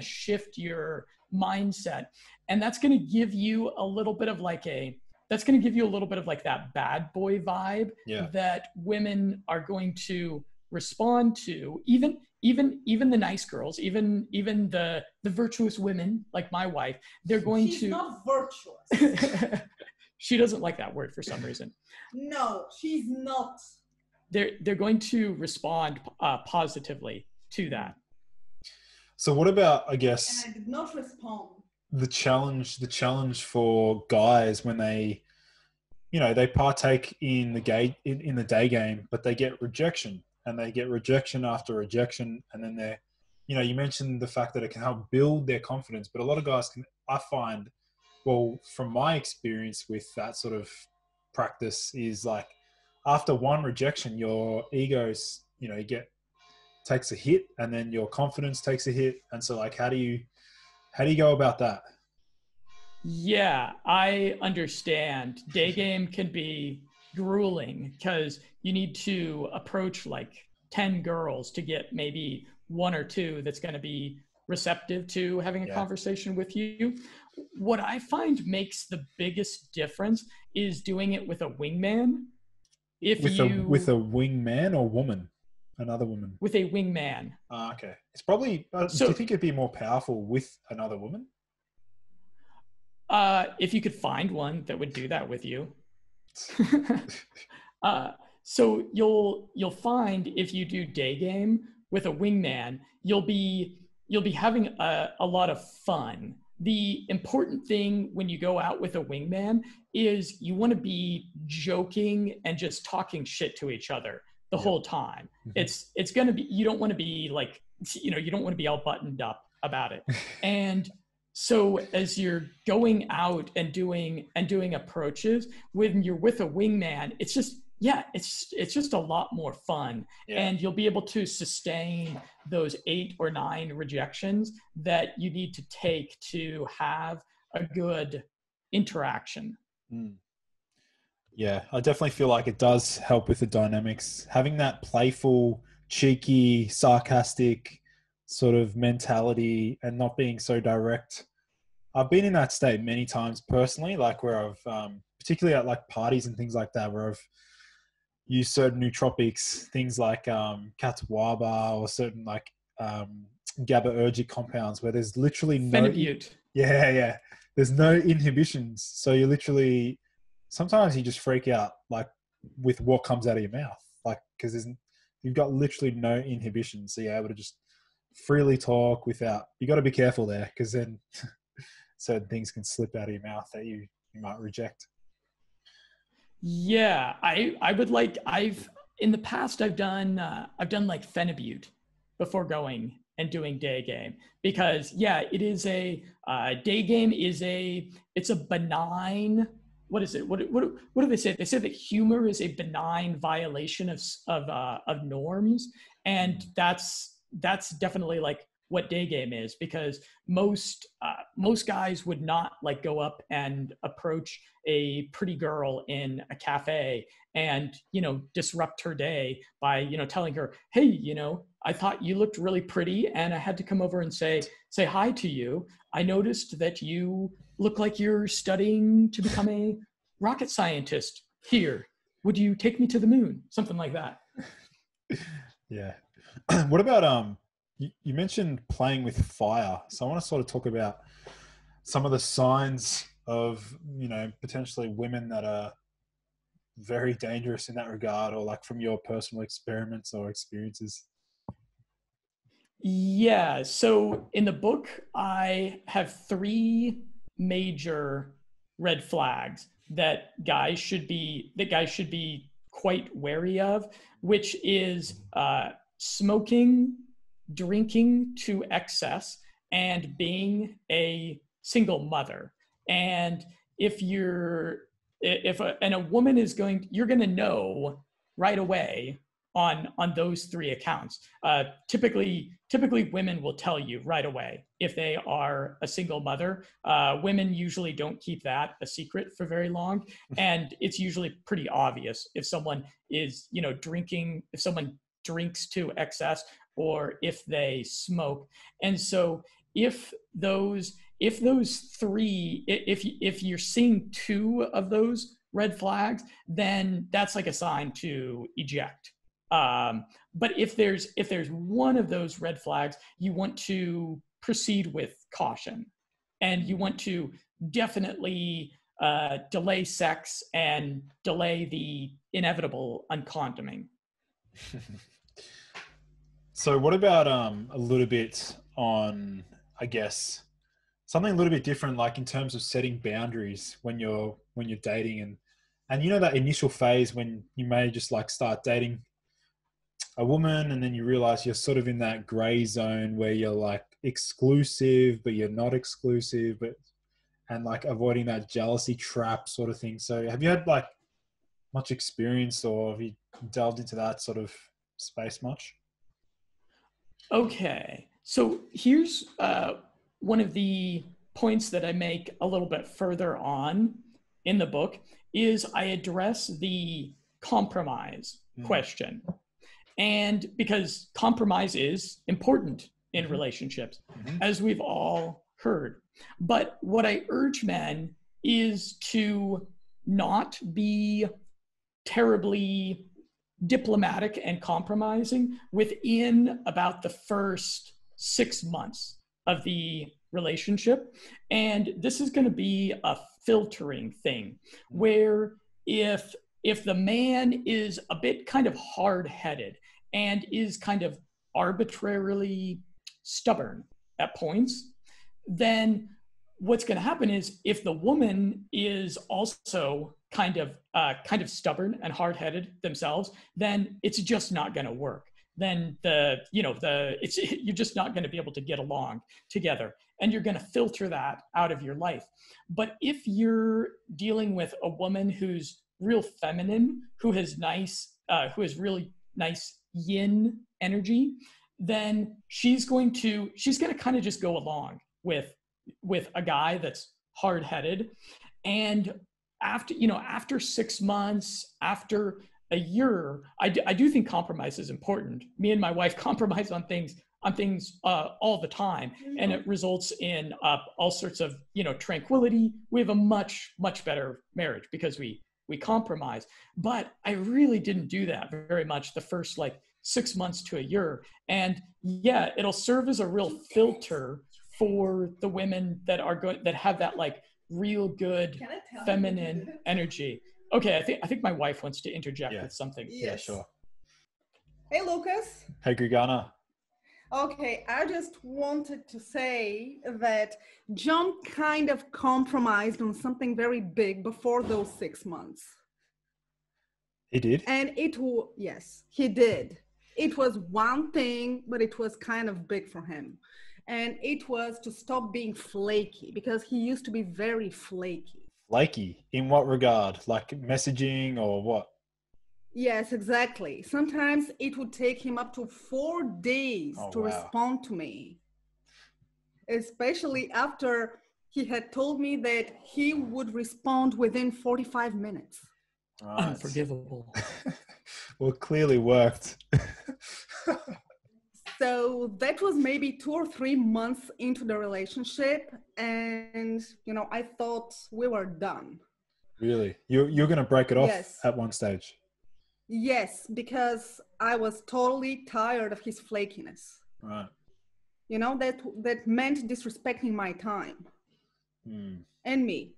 shift your mindset. And that's going to give you a little bit of like that bad boy vibe that women are going to respond to. Even the nice girls, even the virtuous women like my wife, they're going to. She's not virtuous. She doesn't like that word for some reason. No, she's not. They're going to respond positively to that. So what about, I guess, and I did not respond. The challenge for guys when they partake in the day game, but they get rejection, and they get rejection after rejection, and then you mentioned the fact that it can help build their confidence, but a lot of guys I find, well, from my experience with that sort of practice, is like after one rejection, your egos, takes a hit, and then your confidence takes a hit. And so like, how do you go about that? Yeah, I understand. Day game can be grueling because you need to approach like 10 girls to get maybe one or two that's going to be receptive to having a conversation with you. What I find makes the biggest difference is doing it with a wingman. With a wingman or woman? Another woman? With a wingman. Okay. It's probably, do you think it'd be more powerful with another woman? If you could find one that would do that with you. So you'll find if you do day game with a wingman, you'll be having a lot of fun. The important thing when you go out with a wingman is you want to be joking and just talking shit to each other the whole time. Mm-hmm. It's going to be, you don't want to be like, you don't want to be all buttoned up about it. And so as you're going out and doing approaches, when you're with a wingman, it's just a lot more fun. And you'll be able to sustain those 8 or 9 rejections that you need to take to have a good interaction. Yeah, I definitely feel like it does help with the dynamics. Having that playful, cheeky, sarcastic sort of mentality and not being so direct. I've been in that state many times personally, like where I've, particularly at like parties and things like that, where I've used certain nootropics, things like catawaba or certain like GABAergic compounds, where there's literally no... Phenibut. Yeah. There's no inhibitions. So you literally... Sometimes you just freak out, like, with what comes out of your mouth. Like, because you've got literally no inhibition. So you're able to just freely talk without, you got to be careful there, because then certain things can slip out of your mouth that you might reject. Yeah, I would like, in the past I've done like phenibut before going and doing day game, because yeah, it is a day game is it's a benign, what is it? What do they say? They say that humor is a benign violation of norms, and that's definitely like what day game is, because most guys would not like go up and approach a pretty girl in a cafe and, you know, disrupt her day by, you know, telling her, hey, you know, I thought you looked really pretty and I had to come over and say hi to you. I noticed that you look like you're studying to become a rocket scientist. Here, would you take me to the moon? Something like that. Yeah. What about you mentioned playing with fire, so I want to sort of talk about some of the signs of, you know, potentially women that are very dangerous in that regard, or like from your personal experiments or experiences. Yeah, so in the book I have 3 major red flags that guys should be quite wary of, which is smoking, drinking to excess, and being a single mother. And if a woman is you're going to know right away on those 3 accounts. Typically women will tell you right away if they are a single mother. Women usually don't keep that a secret for very long, and it's usually pretty obvious if someone is, you know, drinking, if someone drinks to excess, or if they smoke. And so if those 3, if you're seeing 2 of those red flags, then that's like a sign to eject. But if there's one of those red flags, you want to proceed with caution, and you want to definitely delay sex and delay the inevitable uncondoming. So what about a little bit on, I guess, something a little bit different, like in terms of setting boundaries when you're dating, and you know, that initial phase when you may just like start dating a woman and then you realize you're sort of in that gray zone where you're like exclusive but you're not exclusive, and like avoiding that jealousy trap sort of thing. So have you had like much experience, or have you delved into that sort of space much? Okay, so here's one of the points that I make a little bit further on in the book, is I address the compromise question. And because compromise is important in relationships, as we've all heard. But what I urge men is to not be terribly diplomatic and compromising within about the first 6 months of the relationship. And this is going to be a filtering thing, where if the man is a bit kind of hard-headed and is kind of arbitrarily stubborn at points, then what's going to happen is, if the woman is also kind of stubborn and hard-headed themselves, then it's just not going to work. Then you're just not going to be able to get along together, and you're going to filter that out of your life. But if you're dealing with a woman who's real feminine, who has really nice yin energy, then she's going to kind of just go along with a guy that's hard-headed. And after 6 months, after a year, I do think compromise is important. Me and my wife compromise on things all the time, and it results in all sorts of, you know, tranquility. We have a much better marriage because we compromise. But I really didn't do that very much the first like 6 months to a year. And yeah, it'll serve as a real filter for the women that have that like real good feminine energy. Okay, I think my wife wants to interject with something. Yeah, sure. Hey, Lucas. Hey, Gergana. Okay, I just wanted to say that John kind of compromised on something very big before those 6 months. He did? And yes, he did. It was one thing, but it was kind of big for him. And it was to stop being flaky because he used to be very flaky. Flaky? In what regard? Like messaging or what? Yes, exactly. Sometimes it would take him up to 4 days Oh, to wow. respond to me, especially after he had told me that he would respond within 45 minutes. Right. Unforgivable. Well, it clearly worked. So that was maybe 2 or 3 months into the relationship. And, I thought we were done. Really? You're going to break it off Yes. at one stage? Yes, because I was totally tired of his flakiness. Right. That meant disrespecting my time and me.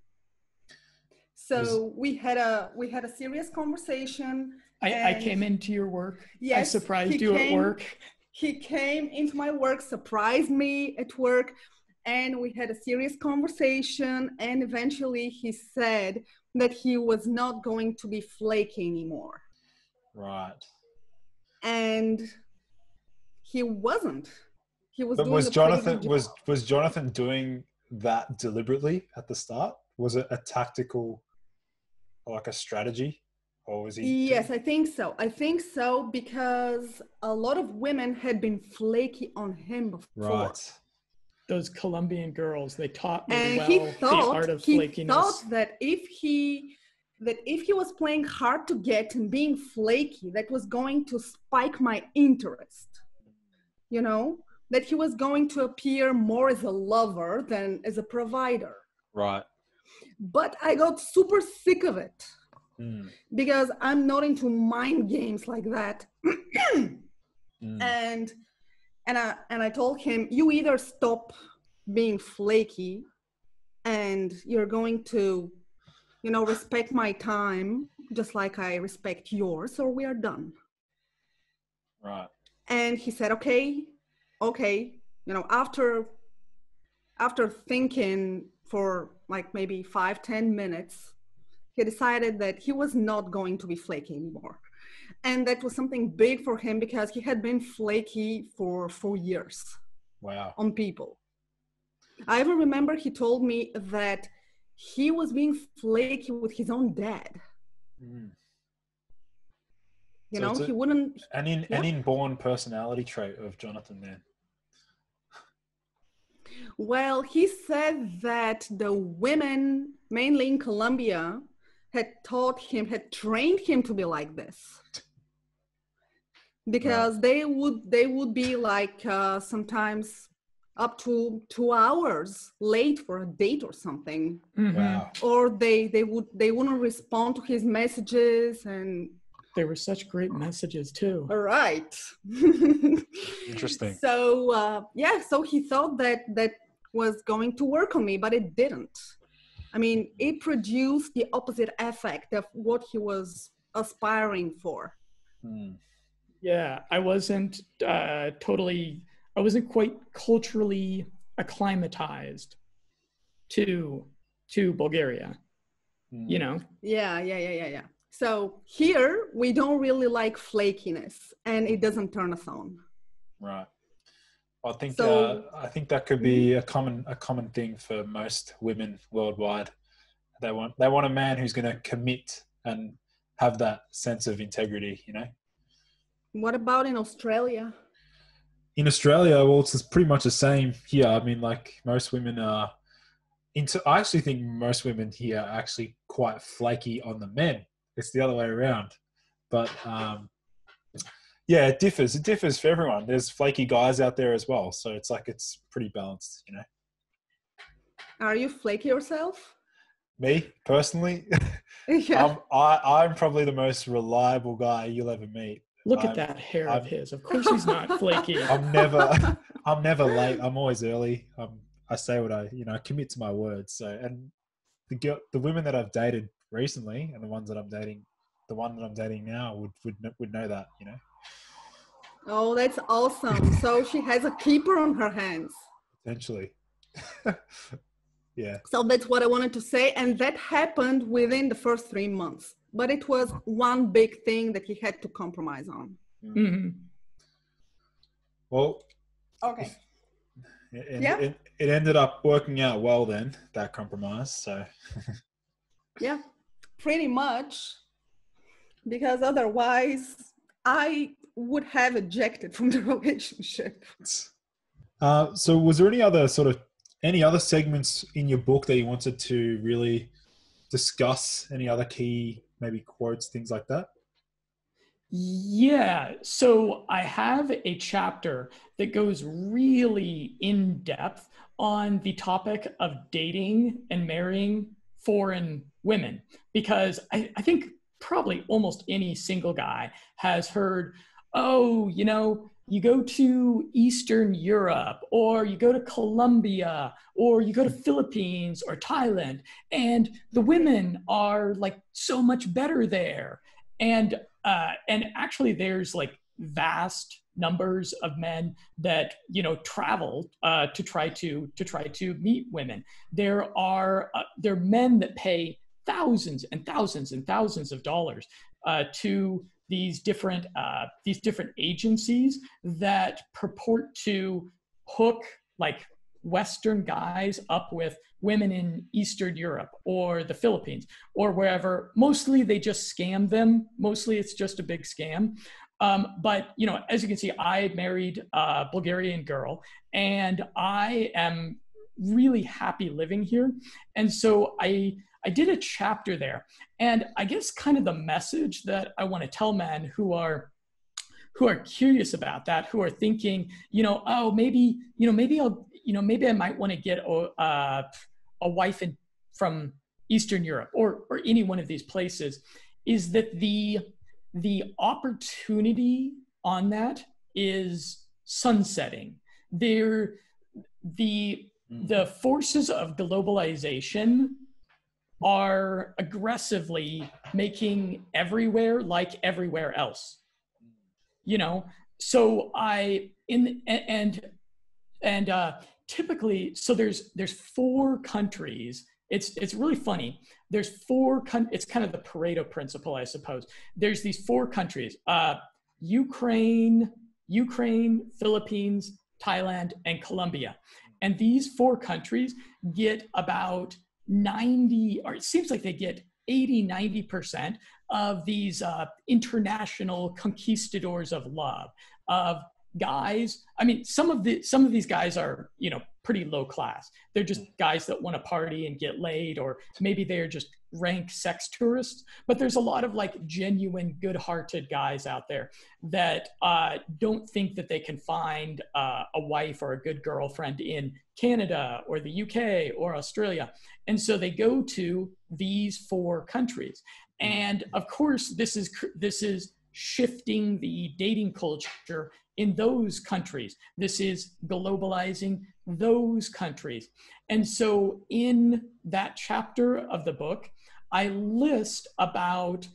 So we had a serious conversation. I came into your work. Yes, I surprised you at work. He came into my work, surprised me at work, and we had a serious conversation. And eventually he said that he was not going to be flaky anymore. Right. And he wasn't. He was But doing was a pretty Jonathan good job. was Jonathan doing that deliberately at the start? Was it a tactical, like a strategy, or was he? Yes, I think so. I think so because a lot of women had been flaky on him before. Right. Those Colombian girls, they taught me And well the art of flakiness. He thought that if he was playing hard to get and being flaky, that was going to spike my interest. That he was going to appear more as a lover than as a provider. Right. But I got super sick of it because I'm not into mind games like that. And I told him, you either stop being flaky and you're going to, respect my time just like I respect yours, or we are done. Right. And he said, okay. After thinking for like maybe 5-10 minutes, he decided that he was not going to be flaky anymore. And that was something big for him because he had been flaky for 4 years. Wow. On people. I even remember he told me that he was being flaky with his own dad. He wouldn't. An inborn personality trait of Jonathan then. Well, he said that the women, mainly in Colombia, had trained him to be like this. Because they would be like sometimes up to 2 hours late for a date or something. Wow. Or they wouldn't respond to his messages, and they were such great messages too. Right. Interesting. So so he thought that was going to work on me, but it didn't. I mean, it produced the opposite effect of what he was aspiring for. Yeah, I wasn't I wasn't quite culturally acclimatized to Bulgaria, Yeah. So here we don't really like flakiness, and it doesn't turn us on. Right. I think that could be a common thing for most women worldwide. They want a man who's going to commit and have that sense of integrity, What about in Australia? In Australia, well, it's pretty much the same here. I mean, like most women are I actually think most women here are actually quite flaky on the men. It's the other way around. But yeah, it differs. It differs for everyone. There's flaky guys out there as well. So it's pretty balanced, Are you flaky yourself? Me, personally? Yeah. I'm probably the most reliable guy you'll ever meet. Look at that hair of his. Of course he's not flaky. I'm never late. I'm always early. I say what I commit to my words. So, and the women that I've dated recently and the one that I'm dating now would know that, Oh, that's awesome. So she has a keeper on her hands. Potentially. Yeah. So that's what I wanted to say. And that happened within the first 3 months. But it was one big thing that he had to compromise on. Mm-hmm. Well, Okay. it ended up working out well then, that compromise. So Yeah, pretty much. Because otherwise, I would have ejected from the relationship. So was there any other segments in your book that you wanted to really discuss? Any other key maybe quotes, things like that? Yeah, so I have a chapter that goes really in depth on the topic of dating and marrying foreign women, because I think probably almost any single guy has heard, oh, you go to Eastern Europe, or you go to Colombia, or you go to Philippines or Thailand, and the women are like so much better there. And actually, there's like vast numbers of men that travel to try to meet women. There are men that pay thousands and thousands and thousands of dollars to these different agencies that purport to hook like Western guys up with women in Eastern Europe or the Philippines or wherever. Mostly they just scam them. Mostly it's just a big scam. But as you can see, I married a Bulgarian girl, and I am really happy living here. And so I did a chapter there, and I guess kind of the message that I want to tell men who are curious about that, who are thinking, oh, maybe maybe I might want to get a wife from Eastern Europe or any one of these places, is that the opportunity on that is sunsetting. The forces of globalization are aggressively making everywhere like everywhere else. So typically, so there's 4 countries. It's really funny. There's 4 it's kind of the Pareto principle, I suppose. There's these 4 countries: Ukraine, Philippines, Thailand, and Colombia. And these 4 countries get about 90, or it seems like they get 80-90% of these international conquistadors of love, of guys. I mean, some of these guys are pretty low class. They're just guys that want to party and get laid, or maybe they're just rank sex tourists. But there's a lot of like genuine good-hearted guys out there that don't think that they can find a wife or a good girlfriend in Canada or the UK or Australia, and so they go to these 4 countries. And of course, this is shifting the dating culture in those countries. This is globalizing those countries. And so in that chapter of the book, I list about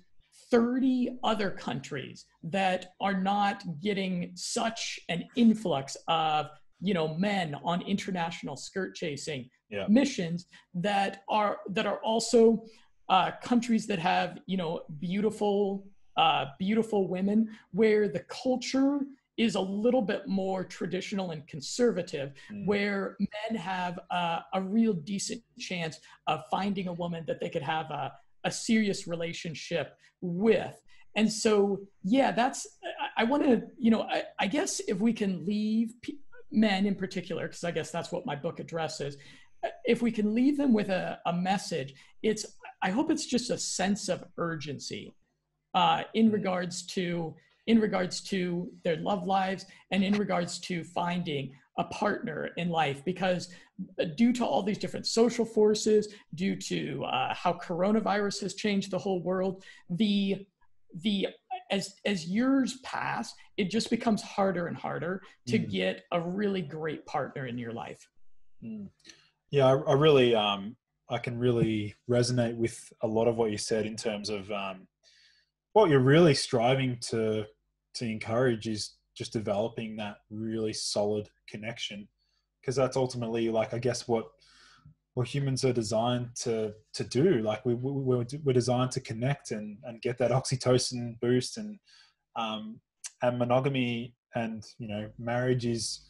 30 other countries that are not getting such an influx of men on international skirt chasing missions, that are also countries that have beautiful women, where the culture is a little bit more traditional and conservative, where men have a real decent chance of finding a woman that they could have a serious relationship with. And so, I want to, I guess if we can leave men in particular, because I guess that's what my book addresses, if we can leave them with a message, I hope it's just a sense of urgency in regards to their love lives, and in regards to finding a partner in life. Because due to all these different social forces, due to how coronavirus has changed the whole world, as years pass, it just becomes harder and harder to get a really great partner in your life. Yeah, I really I can really resonate with a lot of what you said, in terms of what you're really striving to encourage is just developing that really solid connection, because that's ultimately, like, I guess what humans are designed to do. Like we're designed to connect and get that oxytocin boost, and monogamy and, you know, marriage is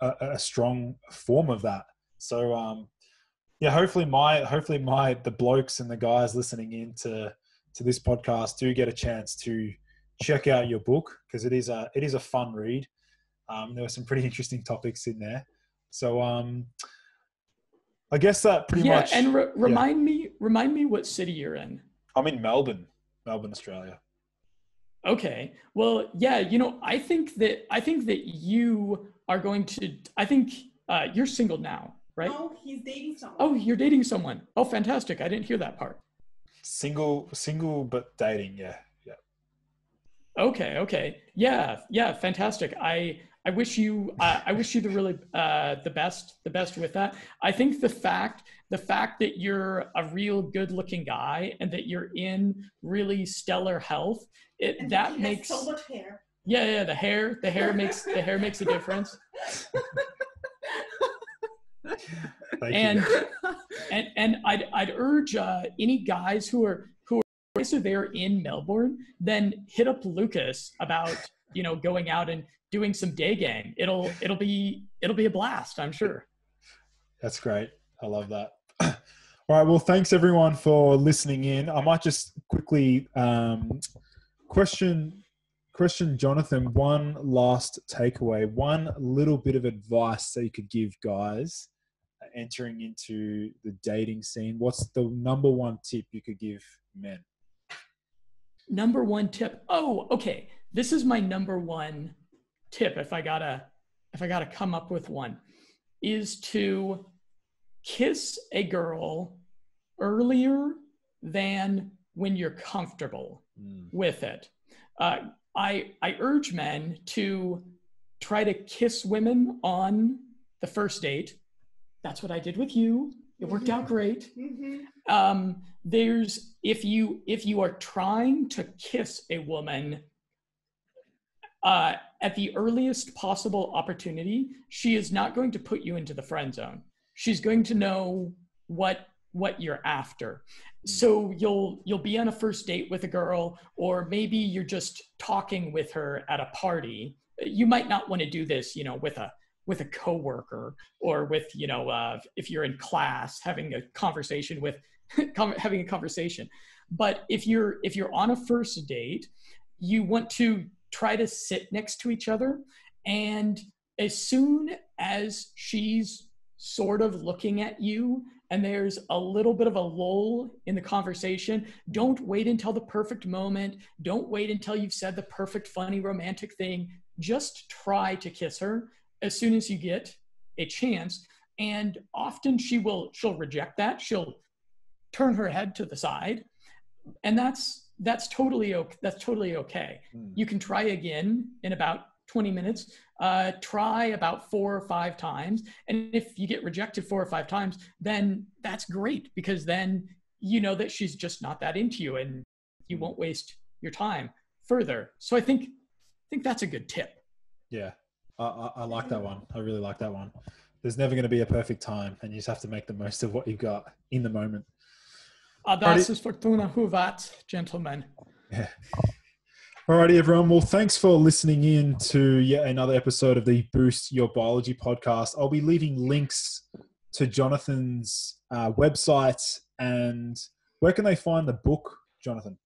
a strong form of that. So yeah, hopefully the blokes and the guys listening in to this podcast do get a chance to check out your book, because it is a fun read. There were some pretty interesting topics in there. So I guess that pretty much. Yeah, and remind me what city you're in. I'm in Melbourne, Australia. Okay. Well, yeah, you know, I think that you are going to, I think you're single now, right? No, he's dating someone. Oh, you're dating someone. Oh, fantastic. I didn't hear that part. Single, but dating. Yeah. Okay. Yeah, fantastic. I wish you the really the best with that. I think the fact that you're a real good looking guy and that you're in really stellar health, that makes so much hair. Yeah, the hair makes a difference. And I'd urge any guys who are there in Melbourne, then hit up Lucas about, you know, going out and doing some day game. It'll be a blast, I'm sure. That's great. I love that. All right. Well, thanks everyone for listening in. I might just quickly question Jonathan, one last takeaway, one little bit of advice that you could give guys entering into the dating scene. What's the number one tip you could give men? Number one tip. Oh, okay. This is my number one tip. If I gotta come up with one, is to kiss a girl earlier than when you're comfortable with it. I urge men to try to kiss women on the first date. That's what I did with you. It worked out great. There's if you are trying to kiss a woman at the earliest possible opportunity, she is not going to put you into the friend zone. She's going to know what you're after. So you'll be on a first date with a girl, or maybe you're just talking with her at a party. You might not want to do this, you know, with a coworker, or with, you know, if you're in class having a conversation. But if you're on a first date, you want to try to sit next to each other, and as soon as she's sort of looking at you and there's a little bit of a lull in the conversation, don't wait until the perfect moment. Don't wait until you've said the perfect, funny, romantic thing. Just try to kiss her as soon as you get a chance. And often she'll reject that. She'll turn her head to the side, and that's totally okay. You can try again in about 20 minutes. Try about 4 or 5 times. And if you get rejected 4 or 5 times, then that's great, because then you know that she's just not that into you, and you won't waste your time further. So I think that's a good tip. Yeah, I like that one. I really like that one. There's never going to be a perfect time, and you just have to make the most of what you've got in the moment. Das ist Fortuna Huvat, gentlemen. Yeah. Alrighty, everyone. Well, thanks for listening in to yet another episode of the Boost Your Biology podcast. I'll be leaving links to Jonathan's website, and where can they find the book, Jonathan?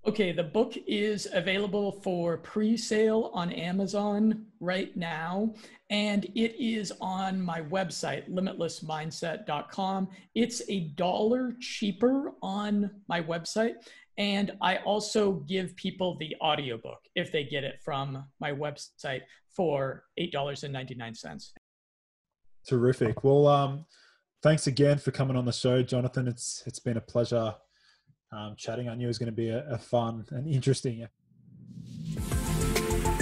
Okay, the book is available for pre-sale on Amazon right now, and it is on my website, limitlessmindset.com. It's $1 cheaper on my website, and I also give people the audiobook if they get it from my website for $8.99. Terrific. Well, thanks again for coming on the show, Jonathan. It's been a pleasure chatting. I knew it was going to be a fun and interesting.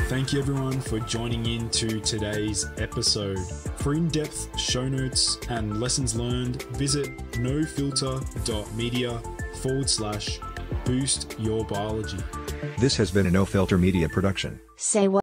Thank you everyone for joining in to today's episode. For in-depth show notes and lessons learned, visit nofilter.media/boost your biology. This has been a No Filter Media production. Say what?